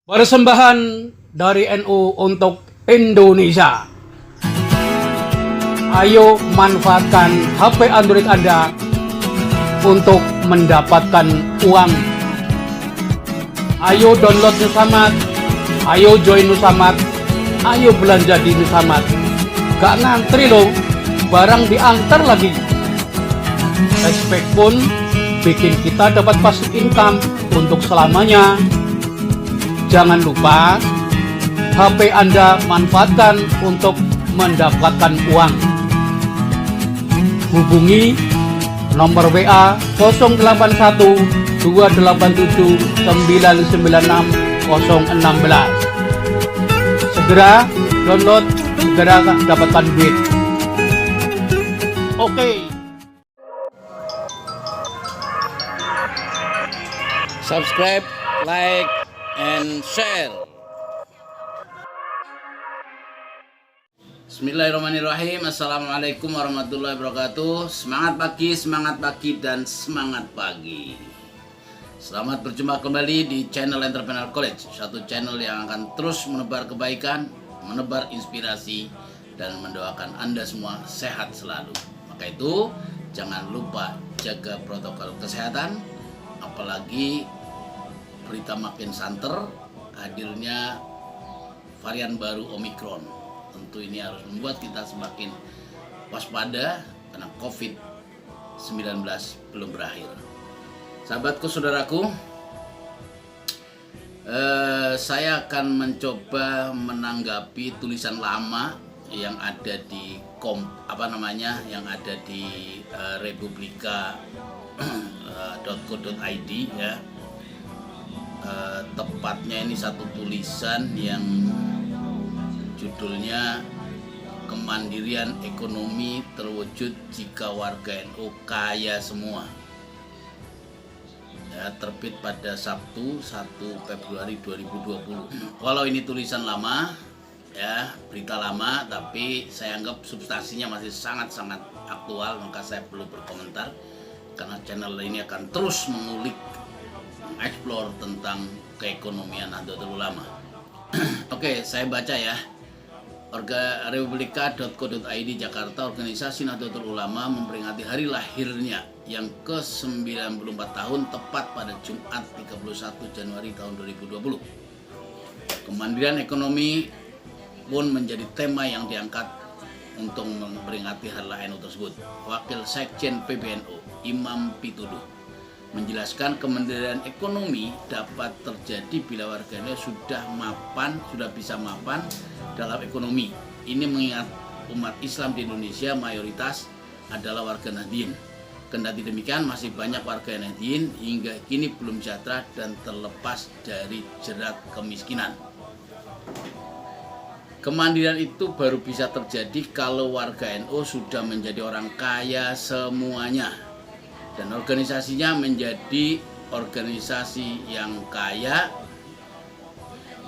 Persembahan dari NU untuk Indonesia. Ayo manfaatkan HP Android Anda untuk mendapatkan uang. Ayo download Nusamat, ayo join Nusamat, ayo belanja di Nusamat. Gak ngantri loh, barang diantar lagi. Cashback pun bikin kita dapat passive income untuk selamanya. Jangan lupa, HP Anda manfaatkan untuk mendapatkan uang. Hubungi nomor WA 081 287 996 016. Segera download, segera dapatkan duit. Oke. Subscribe, like, and share. Bismillahirrahmanirrahim. Assalamualaikum warahmatullahi wabarakatuh. Semangat pagi, dan semangat pagi. Selamat berjumpa kembali di channel Entrepreneur College, satu channel yang akan terus menebar kebaikan, menebar inspirasi, dan mendoakan Anda semua sehat selalu. Maka itu, jangan lupa jaga protokol kesehatan, apalagi berita makin santer hadirnya varian baru Omikron. Tentu ini harus membuat kita semakin waspada karena COVID-19 belum berakhir. Sahabatku, saudaraku, saya akan mencoba menanggapi tulisan lama yang ada di yang ada di republika.co.id ya. Tepatnya ini satu tulisan yang judulnya Kemandirian Ekonomi Terwujud Jika Warga NU Kaya Semua ya, terbit pada Sabtu 1 Februari 2020. Walau ini tulisan lama ya, berita lama, tapi saya anggap substansinya masih sangat-sangat aktual, maka saya perlu berkomentar karena channel ini akan terus mengulik, mengeksplor tentang keekonomian Nahdlatul Ulama. Oke, saya baca ya. Republika.co.id Jakarta, organisasi Nahdlatul Ulama memperingati hari lahirnya yang ke-94 tahun tepat pada Jumat 31 Januari tahun 2020. Kemandirian ekonomi pun menjadi tema yang diangkat untuk memperingati hari lahir NU tersebut. Wakil Sekjen PBNU Imam Pituduh menjelaskan kemandirian ekonomi dapat terjadi bila warganya sudah bisa mapan dalam ekonomi. Ini mengingat umat Islam di Indonesia mayoritas adalah warga Nahdien. Kendati demikian, masih banyak warga Nahdien hingga kini belum sejahtera dan terlepas dari jerat kemiskinan. Kemandirian itu baru bisa terjadi kalau warga NU sudah menjadi orang kaya semuanya dan organisasinya menjadi organisasi yang kaya.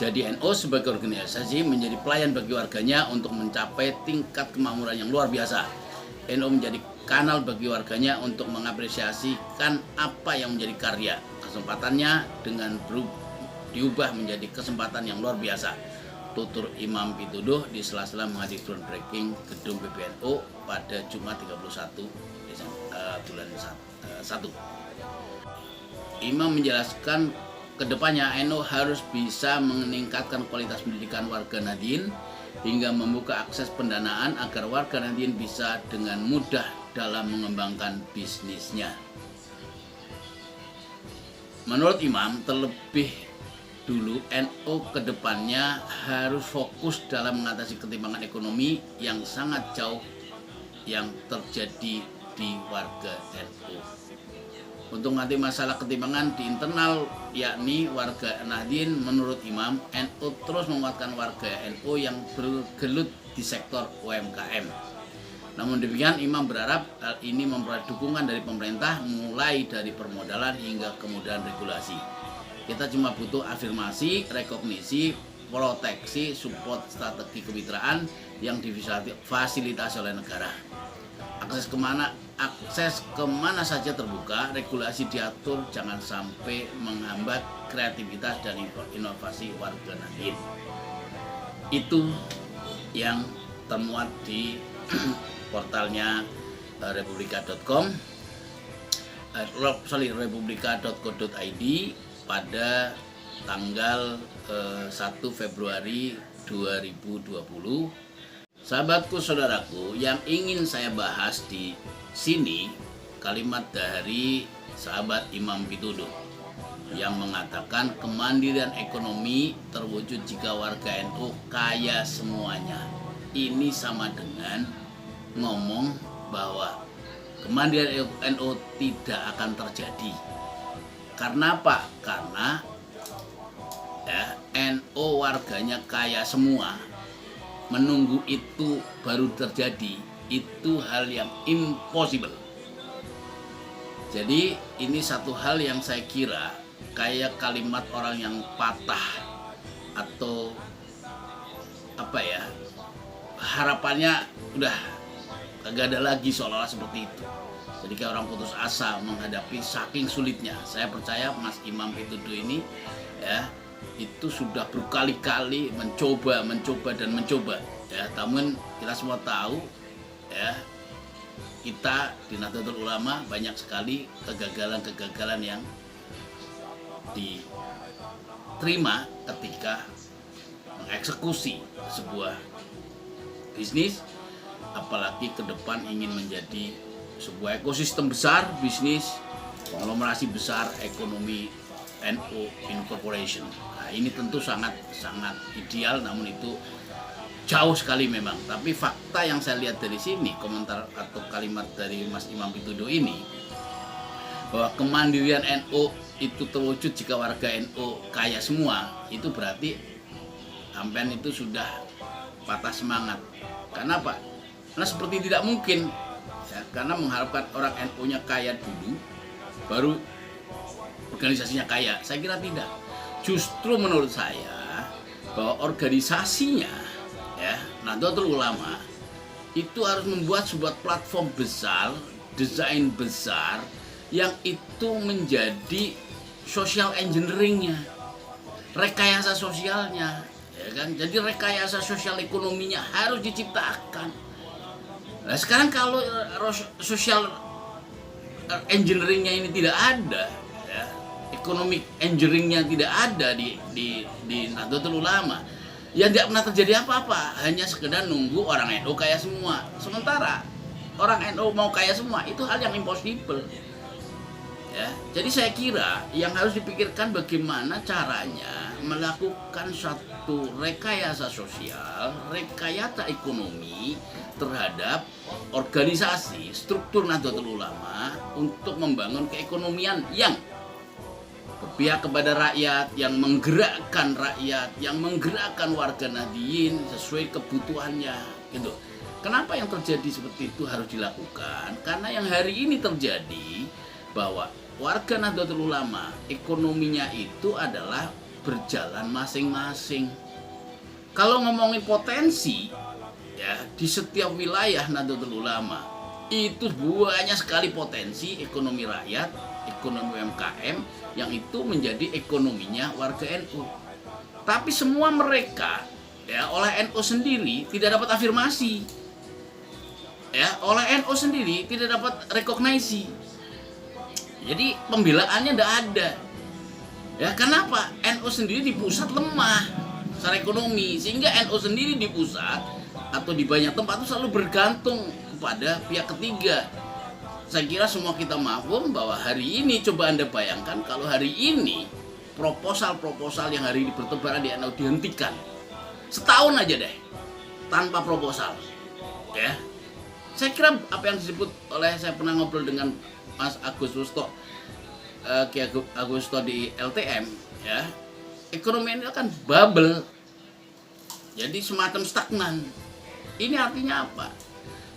Jadi NU sebagai organisasi menjadi pelayan bagi warganya untuk mencapai tingkat kemakmuran yang luar biasa. NU menjadi kanal bagi warganya untuk mengapresiasikan apa yang menjadi karya. Kesempatannya dengan diubah menjadi kesempatan yang luar biasa. Tutur Imam Pituduh di sela-sela menghadiri groundbreaking gedung PBNU pada Jumat 31 bulan 1. Imam menjelaskan kedepannya NU harus bisa meningkatkan kualitas pendidikan warga Nahdien hingga membuka akses pendanaan agar warga Nahdien bisa dengan mudah dalam mengembangkan bisnisnya. Menurut Imam, terlebih dulu NU kedepannya harus fokus dalam mengatasi ketimpangan ekonomi yang sangat jauh yang terjadi di warga NU. Untuk mengatasi masalah ketimpangan di internal yakni warga Nahdien, menurut Imam, NU terus menguatkan warga NU yang bergelut di sektor UMKM. Namun demikian, Imam berharap hal ini memperoleh dukungan dari pemerintah mulai dari permodalan hingga kemudahan regulasi. Kita cuma butuh afirmasi, rekognisi, proteksi, support strategi kemitraan yang difasilitasi oleh negara. akses kemana saja terbuka, regulasi diatur, jangan sampai menghambat kreativitas dan inovasi warga Nahdien. Itu yang termuat di portalnya republika.com, republika.co.id pada tanggal 1 Februari 2020. Sahabatku, saudaraku, yang ingin saya bahas di sini kalimat dari sahabat Imam Pituduh yang mengatakan kemandirian ekonomi terwujud jika warga NU kaya semuanya. Ini sama dengan ngomong bahwa kemandirian NU tidak akan terjadi. Karena apa? Karena NU warganya kaya semua. Menunggu itu baru terjadi, itu hal yang impossible. Jadi ini satu hal yang saya kira kayak kalimat orang yang patah atau harapannya udah kagak ada lagi, seolah-olah seperti itu. Jadi kayak orang putus asa menghadapi saking sulitnya. Saya percaya Mas Imam Pituduh ini itu sudah berkali-kali mencoba ya. Namun kita semua tahu kita di Nahdlatul Ulama banyak sekali kegagalan yang diterima ketika mengeksekusi sebuah bisnis, apalagi ke depan ingin menjadi sebuah ekosistem besar bisnis, konglomerasi besar ekonomi NU Incorporation. Nah, ini tentu sangat ideal, namun itu jauh sekali memang. Tapi fakta yang saya lihat dari sini, komentar atau kalimat dari Mas Imam Pituduh ini, bahwa kemandirian NU itu terwujud jika warga NU kaya semua, itu berarti sampean itu sudah patah semangat. Karena apa? Karena seperti tidak mungkin ya, karena mengharapkan orang NU-nya kaya dulu baru organisasinya kaya. Saya kira tidak. Justru menurut saya bahwa organisasinya Nahdlatul Ulama itu harus membuat sebuah platform besar, desain besar yang itu menjadi social engineering-nya, rekayasa sosialnya, ya kan? Jadi rekayasa sosial ekonominya harus diciptakan. Nah, sekarang kalau social engineering-nya ini tidak ada, economic engineering-nya tidak ada di Nahdlatul Ulama, ya tidak pernah terjadi apa-apa, hanya sekedar nunggu orang NU kaya semua. Sementara orang NU mau kaya semua itu hal yang impossible. Ya, jadi saya kira yang harus dipikirkan bagaimana caranya melakukan satu rekayasa sosial, rekayasa ekonomi terhadap organisasi struktur Nahdlatul Ulama untuk membangun keekonomian yang berpihak kepada rakyat, yang menggerakkan rakyat, yang menggerakkan warga Nahdien sesuai kebutuhannya, gitu. Kenapa yang terjadi seperti itu harus dilakukan? Karena yang hari ini terjadi bahwa warga Nahdlatul Ulama ekonominya itu adalah berjalan masing-masing. Kalau ngomongin potensi, ya di setiap wilayah Nahdlatul Ulama itu banyak sekali potensi ekonomi rakyat, ekonomi UMKM yang itu menjadi ekonominya warga NU. Tapi semua mereka oleh NU sendiri tidak dapat afirmasi. Oleh NU sendiri tidak dapat rekognisi. Jadi pembelaannya tidak ada. Ya, kenapa? NU sendiri di pusat lemah secara ekonomi, sehingga NU sendiri di pusat atau di banyak tempat itu selalu bergantung kepada pihak ketiga. Saya kira semua kita mafhum bahwa hari ini, coba Anda bayangkan kalau hari ini proposal-proposal yang hari ini bertebaran di NU dihentikan setahun aja deh tanpa proposal, ya. Saya kira apa yang disebut oleh, saya pernah ngobrol dengan Mas Agus Rusto, Agus Rusto di LTM, ya, ekonomi ini akan bubble, jadi semacam stagnan. Ini artinya apa?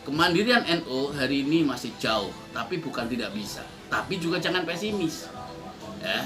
Kemandirian NU hari ini masih jauh, tapi bukan tidak bisa. Tapi juga jangan pesimis. Ya,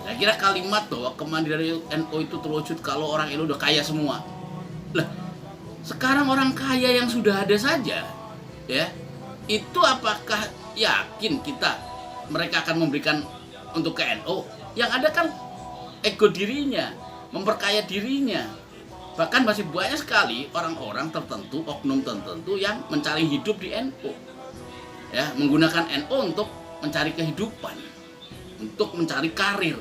saya kira kalimat bahwa kemandirian NU itu terwujud kalau orang NU udah kaya semua. Lah, sekarang orang kaya yang sudah ada saja, ya, itu apakah yakin mereka akan memberikan untuk ke NU? Yang ada kan ego dirinya, memperkaya dirinya. Bahkan masih banyak sekali orang-orang tertentu, oknum tertentu yang mencari hidup di NU, ya, menggunakan NU untuk mencari kehidupan, untuk mencari karir.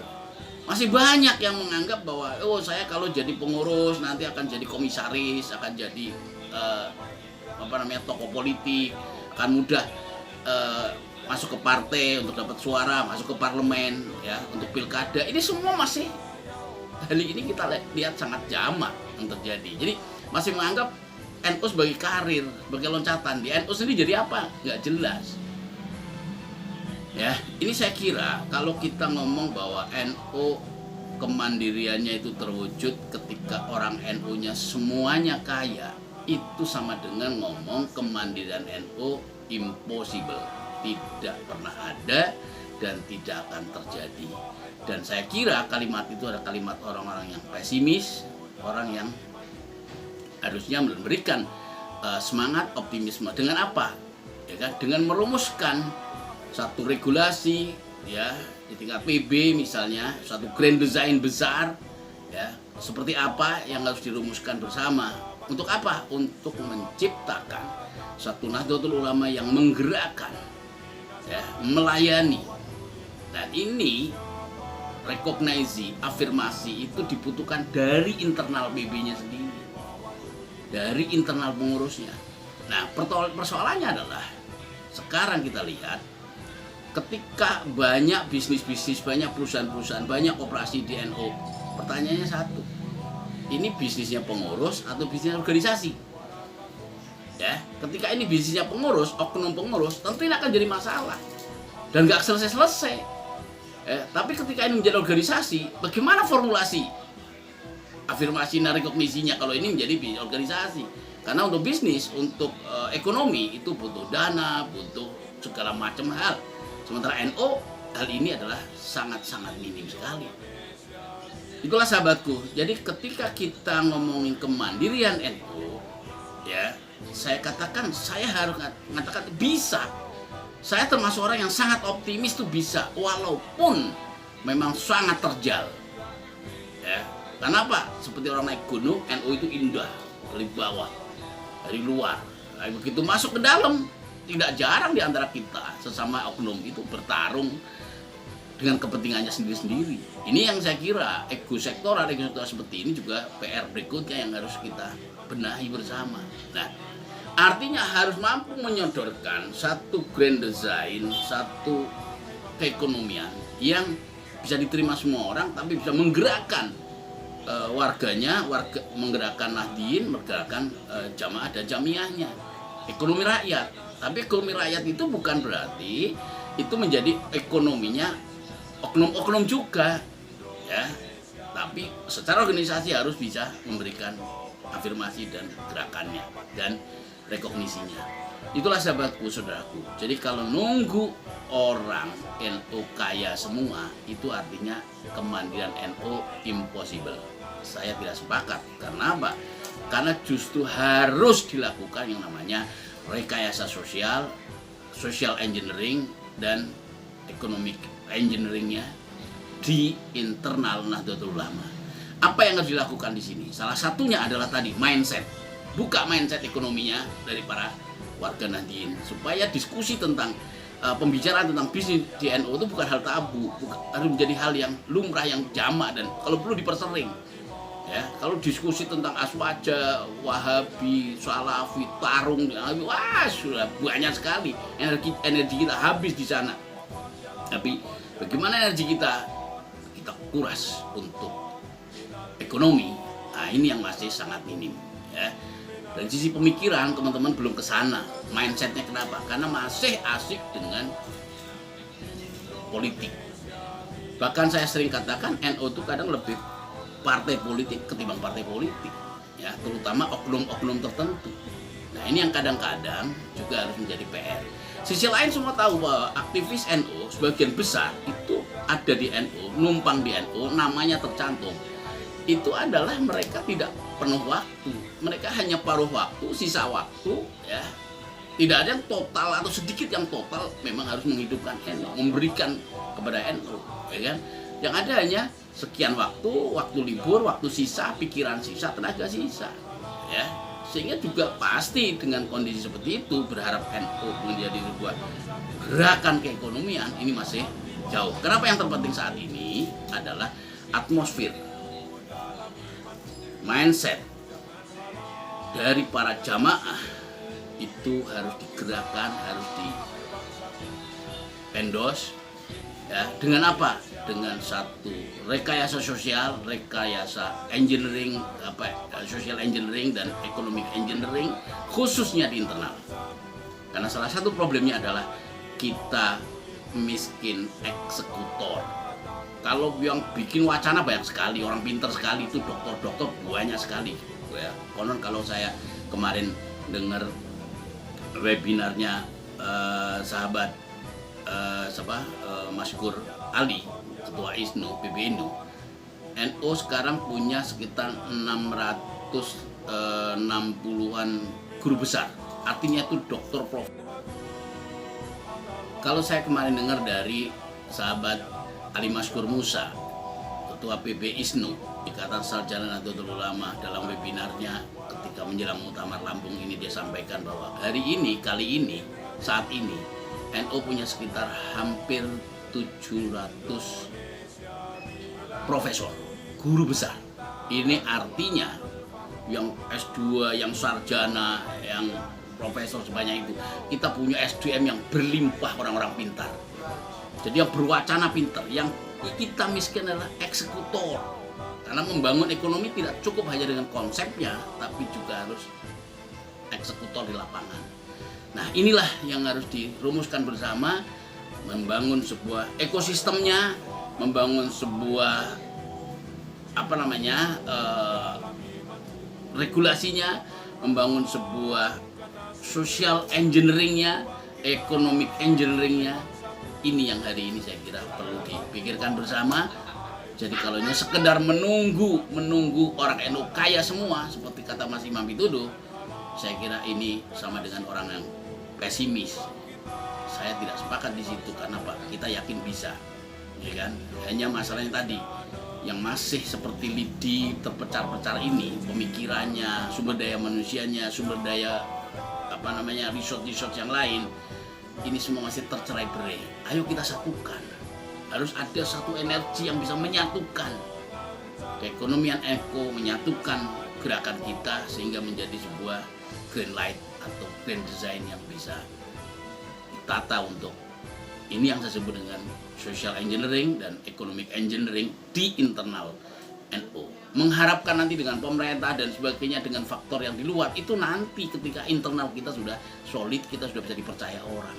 Masih banyak yang menganggap bahwa saya kalau jadi pengurus nanti akan jadi komisaris, akan jadi tokoh politik, akan mudah masuk ke partai untuk dapat suara, masuk ke parlemen, ya, untuk pilkada. Ini semua masih hari ini kita lihat sangat jamak yang terjadi. Jadi masih menganggap NU sebagai karir, sebagai loncatan. Di NU sendiri jadi apa? Nggak jelas. Ya, ini saya kira kalau kita ngomong bahwa NU kemandiriannya itu terwujud ketika orang NU-nya semuanya kaya, itu sama dengan ngomong kemandirian NU impossible. Tidak pernah ada dan tidak akan terjadi. Dan saya kira kalimat itu adalah kalimat orang-orang yang pesimis, orang yang harusnya memberikan semangat optimisme. Dengan apa? Ya kan? Dengan merumuskan satu regulasi, ya, di tingkat PB misalnya, satu grand design besar, ya, seperti apa yang harus dirumuskan bersama. Untuk apa? Untuk menciptakan satu Nahdlatul Ulama yang menggerakkan, ya, melayani. Dan ini rekognisi, afirmasi itu dibutuhkan dari internal PB-nya sendiri, dari internal pengurusnya. Nah, persoalannya adalah sekarang kita lihat ketika banyak bisnis-bisnis, banyak perusahaan-perusahaan, banyak operasi di NU, pertanyaannya satu, ini bisnisnya pengurus atau bisnis organisasi? Ya, ketika ini bisnisnya pengurus, oknum pengurus, tentu ini akan jadi masalah dan nggak selesai-selesai. Tapi ketika ini menjadi organisasi, bagaimana formulasi afirmasi dan rekognisinya kalau ini menjadi bisnis organisasi? Karena untuk bisnis, untuk ekonomi itu butuh dana, butuh segala macam hal. Sementara NU hal ini adalah sangat-sangat minim sekali. Itulah sahabatku. Jadi ketika kita ngomongin kemandirian NU, ya, saya harus mengatakan bisa. Saya termasuk orang yang sangat optimis tuh bisa, walaupun memang sangat terjal. Ya, kenapa? Seperti orang naik gunung, NU itu indah dari bawah, dari luar. Nah, begitu masuk ke dalam, tidak jarang di antara kita sesama oknum itu bertarung dengan kepentingannya sendiri-sendiri. Ini yang saya kira ego sektoral seperti ini juga PR berikutnya yang harus kita benahi bersama. Nah, artinya harus mampu menyodorkan satu grand design, satu keekonomian yang bisa diterima semua orang, tapi bisa menggerakkan warganya, menggerakkan Nahdien, menggerakkan jamaah dan jamiahnya, ekonomi rakyat. Tapi ekonomi rakyat itu bukan berarti itu menjadi ekonominya oknum-oknum juga, ya. Tapi secara organisasi harus bisa memberikan afirmasi dan gerakannya dan rekognisinya. Itulah sahabatku, saudaraku. Jadi kalau nunggu orang NU kaya semua, itu artinya kemandirian NU impossible. Saya tidak sepakat. Karena apa? Karena justru harus dilakukan yang namanya rekayasa sosial, social engineering, dan economic engineeringnya di internal Nahdlatul Ulama. Apa yang harus dilakukan di sini? Salah satunya adalah tadi mindset. Buka mindset ekonominya dari para warga Nahdien supaya diskusi tentang pembicaraan tentang bisnis di NU itu bukan hal tabu, harus menjadi hal yang lumrah, yang jamak, dan kalau perlu dipersering. Ya, kalau diskusi tentang Aswaja, Wahabi, Salafi, Tarung, wah sudah banyak sekali, energi kita habis di sana. Tapi bagaimana energi kita kuras untuk ekonomi? Nah, ini yang masih sangat minim, ya. Dari sisi pemikiran teman-teman belum ke sana. Mindsetnya kenapa? Karena masih asik dengan politik. Bahkan saya sering katakan NU itu kadang lebih partai politik ketimbang partai politik, ya, terutama oknum-oknum tertentu. Nah, ini yang kadang-kadang juga harus menjadi PR. Sisi lain semua tahu bahwa aktivis NU sebagian besar itu ada di NU, numpang di NU, namanya tercantum. Itu adalah mereka tidak penuh waktu, mereka hanya paruh waktu, sisa waktu, ya, Tidak ada yang total atau sedikit yang total memang harus menghidupkan NU, memberikan kepada NU, ya kan? Yang ada hanya sekian waktu libur, waktu sisa, pikiran sisa, tenaga sisa, ya. Sehingga juga pasti dengan kondisi seperti itu berharap NU menjadi sebuah gerakan keekonomian ini masih jauh. Kenapa yang terpenting saat ini adalah atmosfer, mindset dari para jamaah itu harus digerakkan, harus di endorse, ya. Dengan apa? Dengan satu rekayasa sosial, rekayasa engineering, social engineering dan economic engineering, khususnya di internal. Karena salah satu problemnya adalah kita miskin eksekutor. Kalau yang bikin wacana banyak sekali, orang pintar sekali itu dokter-dokter banyak sekali. Ya. Konon kalau saya kemarin dengar webinarnya sahabat Maskur Ali, ketua ISNU, PBNU, NU sekarang punya sekitar 660-an guru besar, artinya itu dokter prof. Kalau saya kemarin dengar dari sahabat Ali Maskur Musa, ketua PB ISNU, Ikatan Sarjana Nahdlatul Ulama, dalam webinarnya ketika menjelang Muktamar Lampung ini dia sampaikan bahwa hari ini, kali ini, saat ini NU punya sekitar hampir 700 profesor, guru besar. Ini artinya yang S2, yang sarjana, yang profesor sebanyak itu, kita punya SDM yang berlimpah, orang-orang pintar. Jadi yang berwacana pintar, yang kita miskin adalah eksekutor. Karena membangun ekonomi tidak cukup hanya dengan konsepnya, tapi juga harus eksekutor di lapangan. Nah, inilah yang harus dirumuskan bersama, membangun sebuah ekosistemnya, membangun sebuah regulasinya, membangun sebuah social engineeringnya, economic engineeringnya. Ini yang hari ini saya kira perlu dipikirkan bersama. Jadi kalau ini sekedar menunggu orang NU kaya semua, seperti kata Mas Imam Pituduh, saya kira ini sama dengan orang yang pesimis. Saya tidak sepakat di situ, karena Pak, kita yakin bisa, ya kan? Hanya masalahnya tadi, yang masih seperti lidi terpecar-pecar ini, pemikirannya, sumber daya manusianya, sumber daya resort yang lain, ini semua masih tercerai-berai. Ayo kita satukan. Harus ada satu energi yang bisa menyatukan keekonomian eko, menyatukan gerakan kita sehingga menjadi sebuah grand light atau grand design yang bisa ditata untuk ini yang saya sebut dengan social engineering dan economic engineering di internal NU. Mengharapkan nanti dengan pemerintah dan sebagainya dengan faktor yang di luar itu nanti ketika internal kita sudah solid, kita sudah bisa dipercaya orang.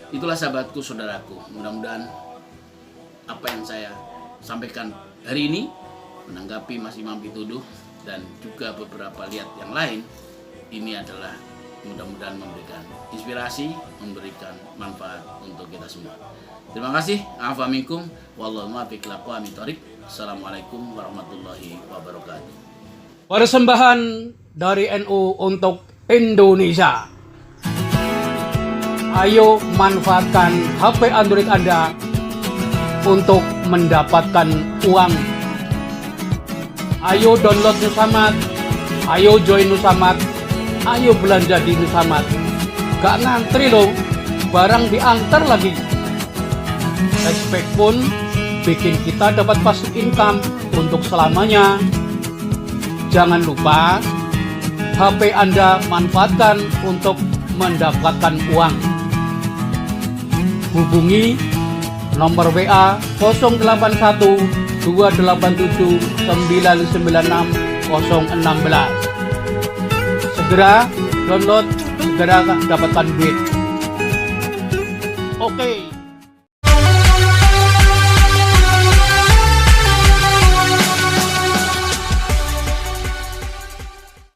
Itulah sahabatku, saudaraku. Mudah-mudahan apa yang saya sampaikan hari ini menanggapi Mas Imam Pituduh dan juga beberapa lihat yang lain, ini adalah mudah-mudahan memberikan inspirasi, memberikan manfaat untuk kita semua. Terima kasih. Afa minkum wallahu muwaffiq ila aqwamit thoriq. Assalamualaikum warahmatullahi wabarakatuh. Persembahan dari NU untuk Indonesia. Ayo manfaatkan HP Android Anda untuk mendapatkan uang. Ayo download Nusamat, ayo join Nusamat, ayo belanja di Nusamat. Gak ngantri loh, barang diantar lagi. Cashback pun bikin kita dapat passive income untuk selamanya. Jangan lupa, HP Anda manfaatkan untuk mendapatkan uang. Hubungi nomor WA 081 287 996 016. Segera download, segera dapatkan duit. Oke.